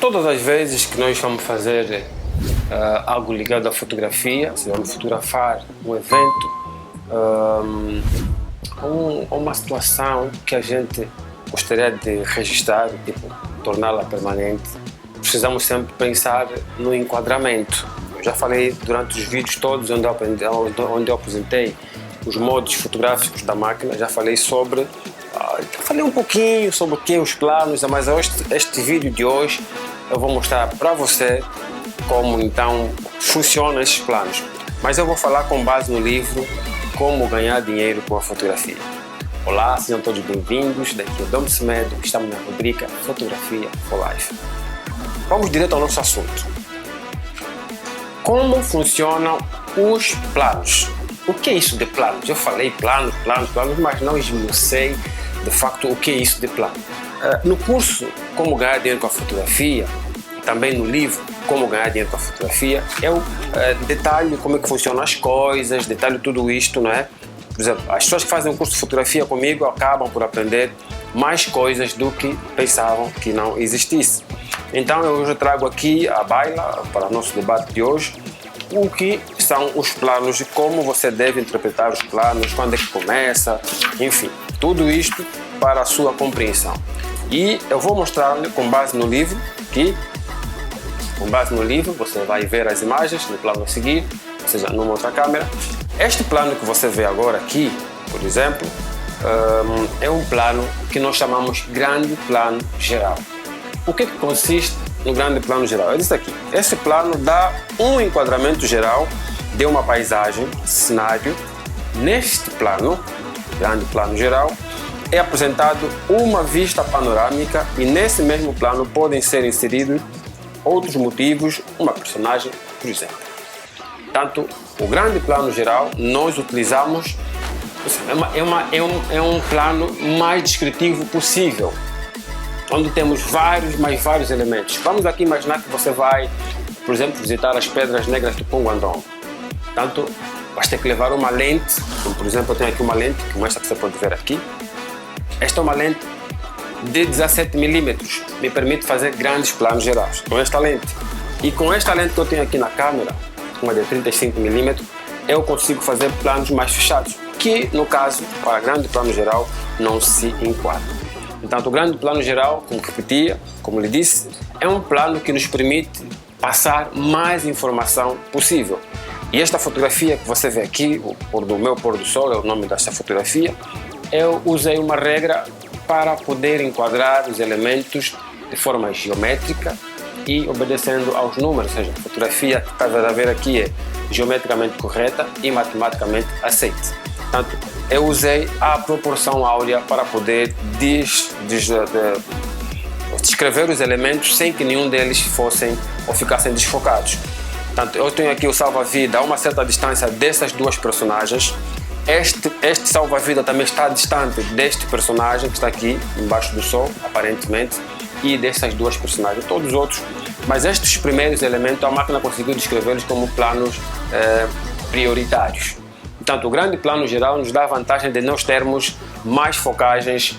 Todas as vezes que nós vamos fazer algo ligado à fotografia, se vamos fotografar um evento, ou uma situação que a gente gostaria de registrar, tipo, torná-la permanente, precisamos sempre pensar no enquadramento. Eu já falei durante os vídeos todos onde eu apresentei os modos fotográficos da máquina, já falei um pouquinho sobre o que é os planos, mas este vídeo de hoje eu vou mostrar para você como então funcionam esses planos. Mas eu vou falar com base no livro Como Ganhar Dinheiro com a Fotografia. Olá, sejam todos bem-vindos, daqui é o Dom Semedo, estamos na rubrica Fotografia for Life. Vamos direto ao nosso assunto. Como funcionam os planos? O que é isso de planos? Eu falei planos, mas não esmiucei de facto o que é isso de plano. No curso Como Ganhar Dinheiro com a Fotografia, também no livro Como Ganhar Dinheiro com a Fotografia, eu detalho como é que funcionam as coisas, detalho tudo isto, não é? Por exemplo, as pessoas que fazem um curso de fotografia comigo acabam por aprender mais coisas do que pensavam que não existisse. Então eu hoje trago aqui à baila, para o nosso debate de hoje, o que são os planos e como você deve interpretar os planos, quando é que começa, enfim, tudo isto para a sua compreensão. E eu vou mostrar-lhe com base no livro, você vai ver as imagens no plano a seguir, ou seja, numa outra câmera. Este plano que você vê agora aqui, por exemplo, é um plano que nós chamamos Grande Plano Geral. O que consiste no Grande Plano Geral? É isso aqui. Esse plano dá um enquadramento geral de uma paisagem, cenário. Neste plano, Grande Plano Geral, é apresentado uma vista panorâmica e nesse mesmo plano podem ser inseridos outros motivos, uma personagem, por exemplo. Portanto, o Grande Plano Geral nós utilizamos, é um plano mais descritivo possível, onde temos vários elementos. Vamos aqui imaginar que você vai, por exemplo, visitar as Pedras Negras do Punguandong. Portanto, vai ter que levar uma lente, como por exemplo eu tenho aqui uma lente, como esta que você pode ver aqui. Esta é uma lente de 17 mm, me permite fazer grandes planos gerais com esta lente. E com esta lente que eu tenho aqui na câmera, uma de 35 mm, eu consigo fazer planos mais fechados, que no caso, para grande plano geral, não se enquadra. Então, o grande plano geral, como lhe disse, é um plano que nos permite passar mais informação possível. E esta fotografia que você vê aqui, o meu pôr do sol, é o nome desta fotografia, eu usei uma regra para poder enquadrar os elementos de forma geométrica e obedecendo aos números, ou seja, a fotografia que está a ver aqui é geometricamente correta e matematicamente aceita. Portanto, eu usei a proporção áurea para poder descrever os elementos sem que nenhum deles fossem ou ficassem desfocados. Portanto, eu tenho aqui o salva-vida a uma certa distância dessas duas personagens. Este salva-vida também está distante deste personagem que está aqui embaixo do sol, aparentemente, e dessas duas personagens, todos os outros. Mas estes primeiros elementos a máquina conseguiu descrevê-los como planos prioritários. Portanto, o Grande Plano Geral nos dá a vantagem de nós termos mais focagens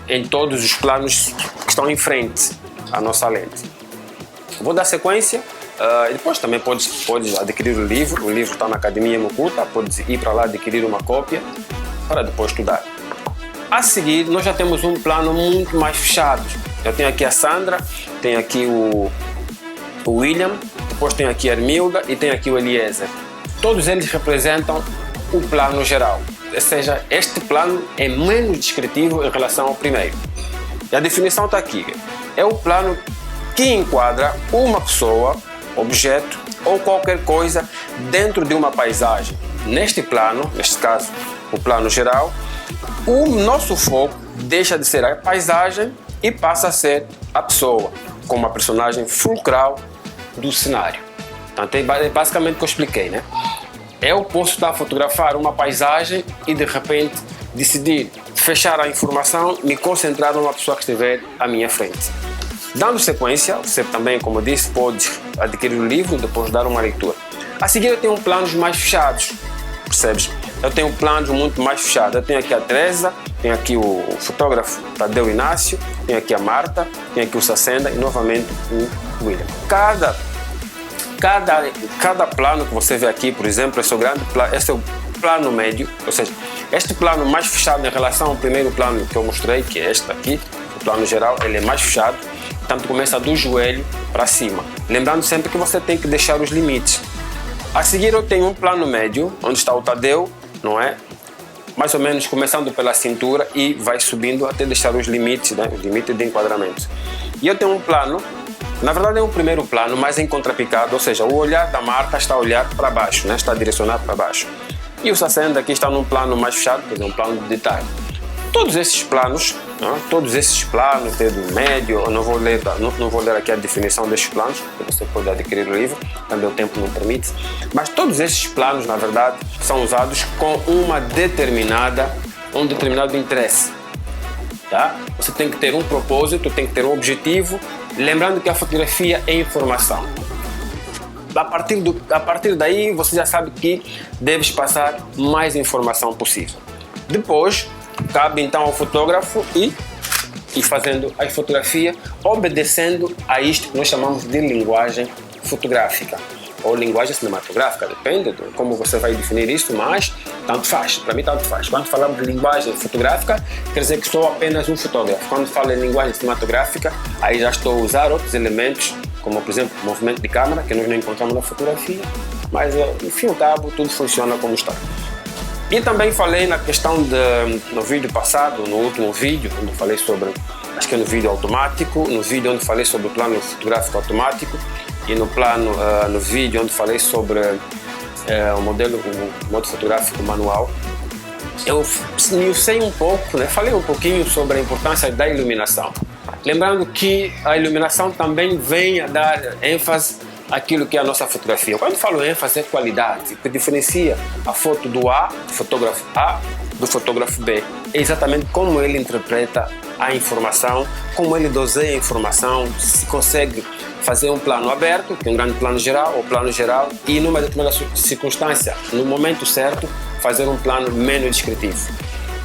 em todos os planos que estão em frente à nossa lente. Vou dar sequência. Depois também pode adquirir o livro está na Academia Mucuta, pode ir para lá adquirir uma cópia para depois estudar. A seguir, nós já temos um plano muito mais fechado. Eu tenho aqui a Sandra, tenho aqui o William, depois tenho aqui a Armilda e tenho aqui o Eliezer. Todos eles representam o plano geral, ou seja, este plano é menos descritivo em relação ao primeiro. E a definição está aqui, é o plano que enquadra uma pessoa, objeto ou qualquer coisa dentro de uma paisagem. Neste plano, neste caso o plano geral, o nosso foco deixa de ser a paisagem e passa a ser a pessoa, como a personagem fulcral do cenário. Então é basicamente o que eu expliquei, né? Eu posso estar a fotografar uma paisagem e de repente decidir fechar a informação, me concentrar numa pessoa que estiver à minha frente. Dando sequência, você também, como eu disse, pode adquirir o livro e depois dar uma leitura. A seguir eu tenho planos mais fechados, percebes? Eu tenho planos muito mais fechados. Eu tenho aqui a Teresa, tenho aqui o fotógrafo Tadeu Inácio, tenho aqui a Marta, tenho aqui o Sacenda e novamente o William. Cada plano que você vê aqui, por exemplo, esse é o plano médio, ou seja, este plano mais fechado em relação ao primeiro plano que eu mostrei, que é este aqui, o plano geral, ele é mais fechado, portanto começa do joelho para cima. Lembrando sempre que você tem que deixar os limites. A seguir eu tenho um plano médio, onde está o Tadeu, não é? Mais ou menos começando pela cintura e vai subindo até deixar os limites, né? O limite de enquadramento. E eu tenho um plano, na verdade é o primeiro plano, mas em contrapicado, ou seja, o olhar da Marta está a olhar para baixo, né? Está direcionado para baixo. E o Sassenda aqui está num plano mais fechado, quer dizer, um plano de detalhe. Todos esses planos, dedo médio, eu não vou ler aqui a definição destes planos, porque você pode adquirir o livro, também o tempo não permite, mas todos esses planos, na verdade, são usados com um determinado interesse. Tá? Você tem que ter um propósito, tem que ter um objetivo, lembrando que a fotografia é informação. A partir daí, você já sabe que deves passar mais informação possível. Depois, cabe então ao fotógrafo ir fazendo a fotografia, obedecendo a isto que nós chamamos de linguagem fotográfica ou linguagem cinematográfica, depende de como você vai definir isso, mas tanto faz, para mim tanto faz. Quando falamos de linguagem fotográfica, quer dizer que sou apenas um fotógrafo. Quando falo em linguagem cinematográfica, aí já estou a usar outros elementos, como por exemplo movimento de câmera, que nós não encontramos na fotografia, mas no fim e ao cabo tudo funciona como está. E também falei na questão no vídeo passado, no último vídeo, onde falei sobre, acho que é no vídeo automático, no vídeo onde falei sobre o plano fotográfico automático e no vídeo onde falei sobre o modo fotográfico manual. Eu sei um pouco, né? Falei um pouquinho sobre a importância da iluminação. Lembrando que a iluminação também vem a dar ênfase àquilo que é a nossa fotografia. Quando falo ênfase, é qualidade, que diferencia a foto do fotógrafo A, do fotógrafo B. É exatamente como ele interpreta a informação, como ele doseia a informação, se consegue fazer um plano aberto, que é um grande plano geral, ou plano geral, e numa determinada circunstância, no momento certo, fazer um plano menos descritivo.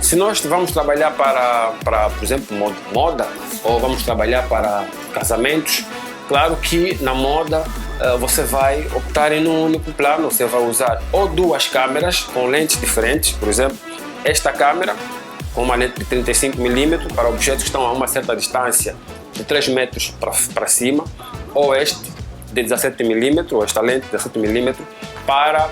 Se nós vamos trabalhar para por exemplo, moda, ou vamos trabalhar para casamentos, claro que na moda você vai optar em um único plano, você vai usar ou duas câmeras com lentes diferentes, por exemplo, esta câmera com uma lente de 35mm para objetos que estão a uma certa distância de 3 metros para cima, ou este de 17mm, ou esta lente de 17mm para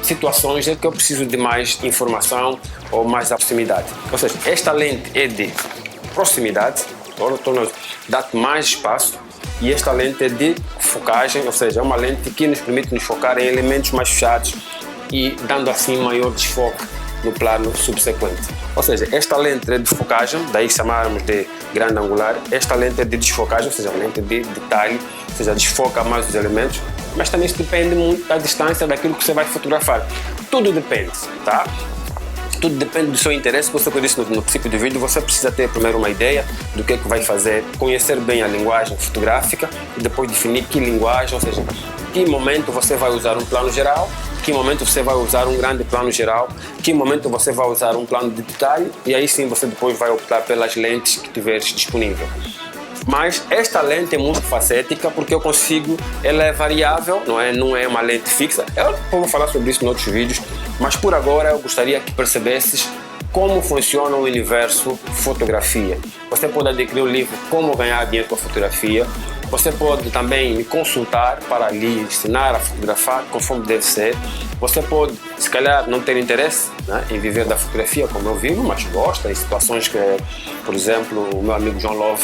situações em que eu preciso de mais informação ou mais proximidade. Ou seja, esta lente é de proximidade, dá-te mais espaço, e esta lente é de focagem, ou seja, é uma lente que nos permite nos focar em elementos mais fechados e dando assim maior desfoque no plano subsequente. Ou seja, esta lente é de focagem, daí chamarmos de grande angular. Esta lente é de desfocagem, ou seja, a lente de detalhe, ou seja, desfoca mais os elementos, mas também isso depende muito da distância daquilo que você vai fotografar. Tudo depende, tá? Tudo depende do seu interesse. Como eu disse no princípio do vídeo, você precisa ter primeiro uma ideia do que é que vai fazer, conhecer bem a linguagem fotográfica e depois definir que linguagem, ou seja, que momento você vai usar um plano geral, que momento você vai usar um grande plano geral, que momento você vai usar um plano de detalhe, e aí sim você depois vai optar pelas lentes que tiveres disponível. Mas esta lente é muito facética porque eu consigo, ela é variável, não é uma lente fixa. Eu vou falar sobre isso em outros vídeos, mas por agora eu gostaria que percebesses como funciona o universo fotografia. Você pode adquirir o livro Como Ganhar Dinheiro com a Fotografia. Você pode também me consultar para lhe ensinar a fotografar conforme deve ser. Você pode, se calhar, não ter interesse, né, em viver da fotografia como eu vivo, mas gosta em situações que, por exemplo, o meu amigo João Love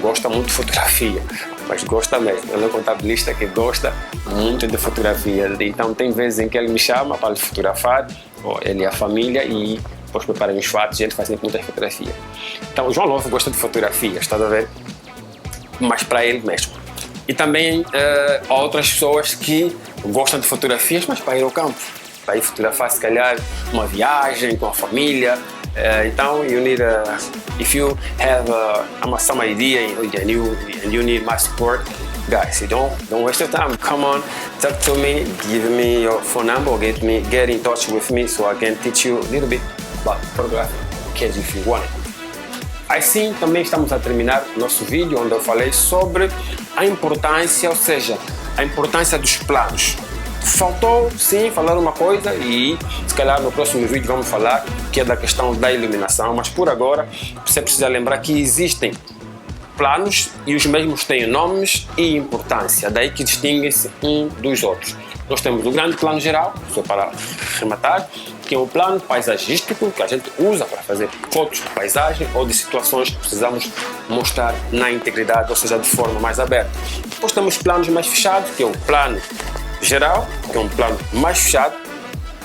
gosta muito de fotografia, mas gosta mesmo. Ele é um contabilista que gosta muito de fotografia. Então tem vezes em que ele me chama para lhe fotografar, ou ele e a família, e depois preparam os fatos e ele faz sempre muita fotografia. Então o João Love gosta de fotografia, está a ver? Mas para ele mesmo. E também há outras pessoas que gostam de fotografias, mas para ir ao campo, para ir fotografar se calhar uma viagem com a família. Então you need if you have some idea and you need my support, guys, you don't waste your time. Come on, talk to me, give me your phone number, or get in touch with me so I can teach you a little bit about photography, in case if you want it. Assim, também estamos a terminar o nosso vídeo onde eu falei sobre a importância, ou seja, a importância dos planos. Faltou, sim, falar uma coisa e se calhar no próximo vídeo vamos falar que é da questão da iluminação, mas por agora você precisa lembrar que existem planos e os mesmos têm nomes e importância, daí que distinguem-se um dos outros. Nós temos o grande plano geral, só para rematar, que é o plano paisagístico que a gente usa para fazer fotos de paisagem ou de situações que precisamos mostrar na integridade, ou seja, de forma mais aberta. Depois temos planos mais fechados, que é o plano geral, que é um plano mais fechado,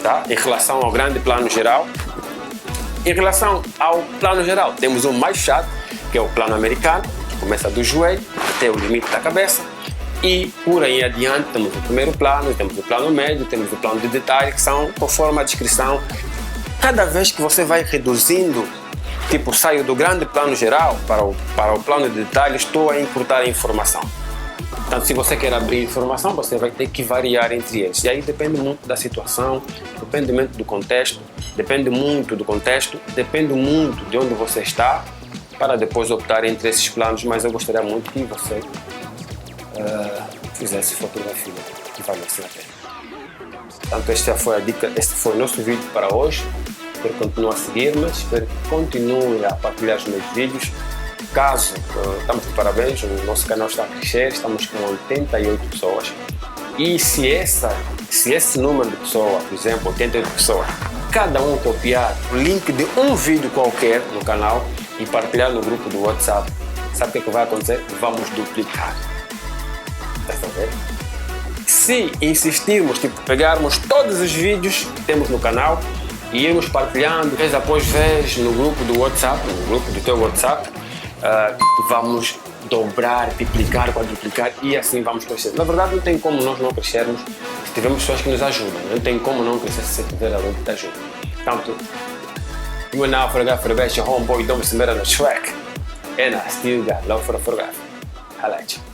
tá? Em relação ao grande plano geral. Em relação ao plano geral, temos um mais fechado, que é o plano americano, que começa do joelho até o limite da cabeça. E por aí adiante temos o primeiro plano, temos o plano médio, temos o plano de detalhe, que são, conforme a descrição, cada vez que você vai reduzindo, tipo, saio do grande plano geral para o plano de detalhe, estou a encurtar a informação. Portanto, se você quer abrir informação, você vai ter que variar entre eles. E aí depende muito da situação, depende muito do contexto, depende muito de onde você está, para depois optar entre esses planos, mas eu gostaria muito que você fizesse fotografia que valesse a pena. Portanto, esta foi a dica, este foi o nosso vídeo para hoje. Espero que continue a seguir-me, espero que continue a partilhar os meus vídeos. Caso, estamos de parabéns, o nosso canal está a crescer, estamos com 88 pessoas. E se esse número de pessoas, por exemplo, 88 pessoas, cada um copiar o link de um vídeo qualquer no canal e partilhar no grupo do WhatsApp, sabe o que vai acontecer? Vamos duplicar. Está a ver? Se insistirmos, tipo, pegarmos todos os vídeos que temos no canal e irmos partilhando vez após vez no grupo do WhatsApp, no grupo do teu WhatsApp, vamos dobrar, triplicar, quadruplicar e assim vamos crescer. Na verdade, não tem como nós não crescermos se tivermos pessoas que nos ajudam. Não tem como não crescer se tiver alguém que te ajuda. Portanto, you are now photographer, your homeboy, don't miss the track. And I still got love for the photography. Highlight.